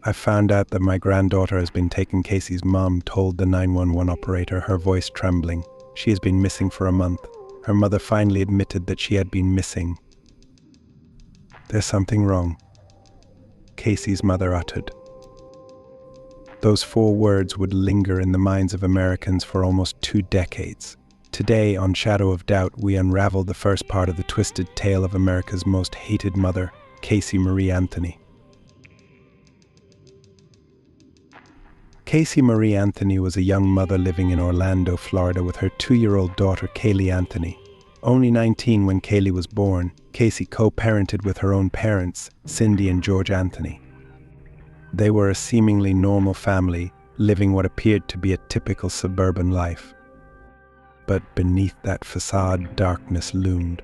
I found out that my granddaughter has been taken. Casey's mom told the 911 operator, her voice trembling. She has been missing for a month. Her mother finally admitted that she had been missing. There's something wrong, Casey's mother uttered. Those 4 words would linger in the minds of Americans for almost 2 decades. Today, on Shadow of Doubt, we unravel the first part of the twisted tale of America's most hated mother, Caylee Anthony. Caylee Anthony was a young mother living in Orlando, Florida with her 2-year-old daughter, Caylee Anthony. Only 19 when Caylee was born, Caylee co-parented with her own parents, Cindy and George Anthony. They were a seemingly normal family, living what appeared to be a typical suburban life. But beneath that facade, darkness loomed.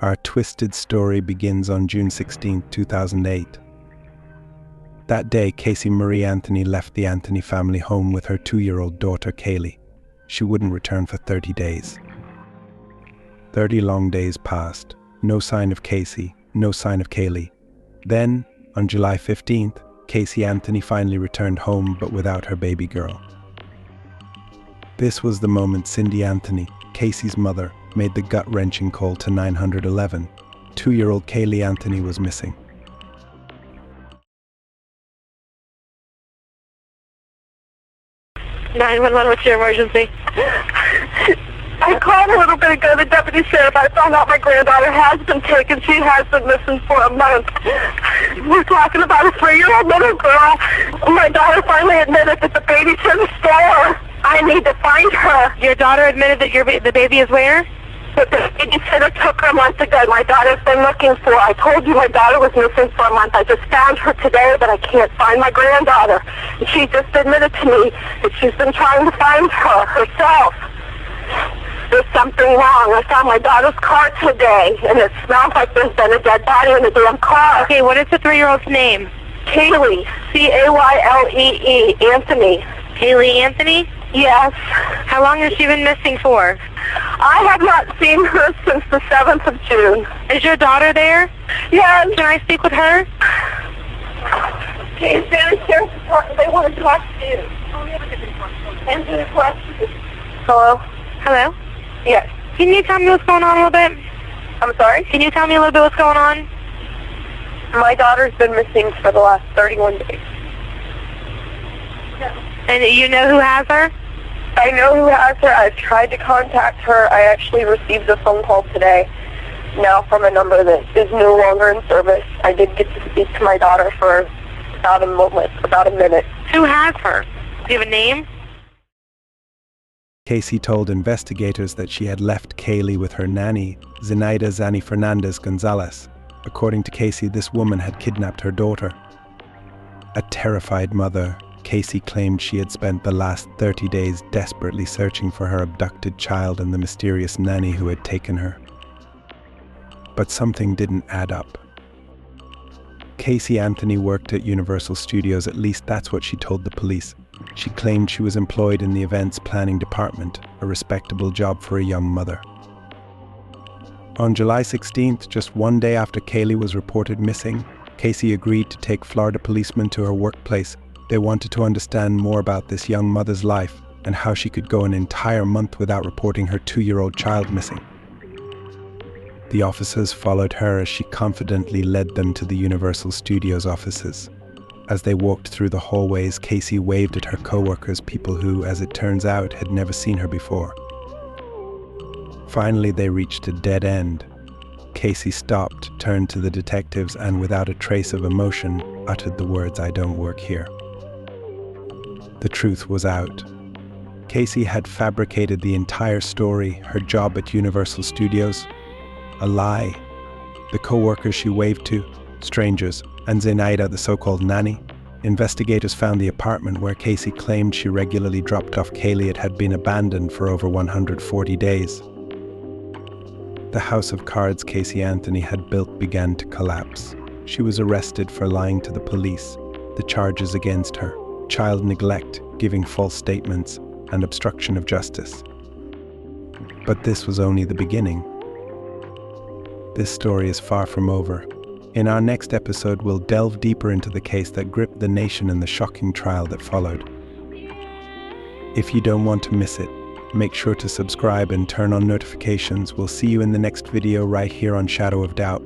Our twisted story begins on June 16, 2008. That day, Caylee Anthony left the Anthony family home with her 2-year-old daughter, Caylee. She wouldn't return for 30 days. 30 long days passed. No sign of Casey, no sign of Caylee. Then, on July 15th, Caylee Anthony finally returned home, but without her baby girl. This was the moment Cindy Anthony, Casey's mother, made the gut-wrenching call to 911. 2-year-old Caylee Anthony was missing. What's your emergency? I called a little bit ago, the deputy sheriff. I found out my granddaughter has been taken. She has been missing for a month. We're talking about a 3-year-old little girl. My daughter finally admitted that the baby's in the store. I need to find her. Your daughter admitted that the baby is where? But the babysitter took her a month ago. My daughter's been looking for her. I told you my daughter was missing for a month. I just found her today, but I can't find my granddaughter. And she just admitted to me that she's been trying to find her herself. There's something wrong. I found my daughter's car today, and it smells like there's been a dead body in the damn car. Okay, what is the 3-year-old's name? Caylee, Caylee, Anthony. Caylee Anthony? Yes. How long has she been missing for? I have not seen her since the 7th of June. Is your daughter there? Yes. Can I speak with her? Okay, they want to talk to you. Answer the question. Hello? Hello? Yes. Can you tell me what's going on a little bit? I'm sorry? Can you tell me a little bit what's going on? My daughter's been missing for the last 31 days. And you know who has her? I know who has her. I've tried to contact her. I actually received a phone call today, now from a number that is no longer in service. I did get to speak to my daughter for about a minute. Who has her? Do you have a name? Casey told investigators that she had left Caylee with her nanny, Zenaida Zani Fernandez Gonzalez. According to Casey, this woman had kidnapped her daughter. A terrified mother, Casey claimed she had spent the last 30 days desperately searching for her abducted child and the mysterious nanny who had taken her. But something didn't add up. Caylee Anthony worked at Universal Studios, at least that's what she told the police. She claimed she was employed in the events planning department, a respectable job for a young mother. On July 16th, just 1 day after Caylee was reported missing, Casey agreed to take Florida policemen to her workplace. They wanted to understand more about this young mother's life and how she could go an entire month without reporting her 2-year-old child missing. The officers followed her as she confidently led them to the Universal Studios offices. As they walked through the hallways, Casey waved at her co-workers, people who, as it turns out, had never seen her before. Finally, they reached a dead end. Casey stopped, turned to the detectives, and without a trace of emotion, uttered the words, "I don't work here." The truth was out. Casey had fabricated the entire story, her job at Universal Studios, a lie. The co-workers she waved to, strangers, and Zenaida, the so-called nanny. Investigators found the apartment where Casey claimed she regularly dropped off Caylee. It had been abandoned for over 140 days. The house of cards Caylee Anthony had built began to collapse. She was arrested for lying to the police. The charges against her: child neglect, giving false statements, and obstruction of justice. But this was only the beginning. this story is far from over. In our next episode, we'll delve deeper into the case that gripped the nation and the shocking trial that followed. If you don't want to miss it, make sure to subscribe and turn on notifications. We'll see you in the next video right here on Shadow of Doubt.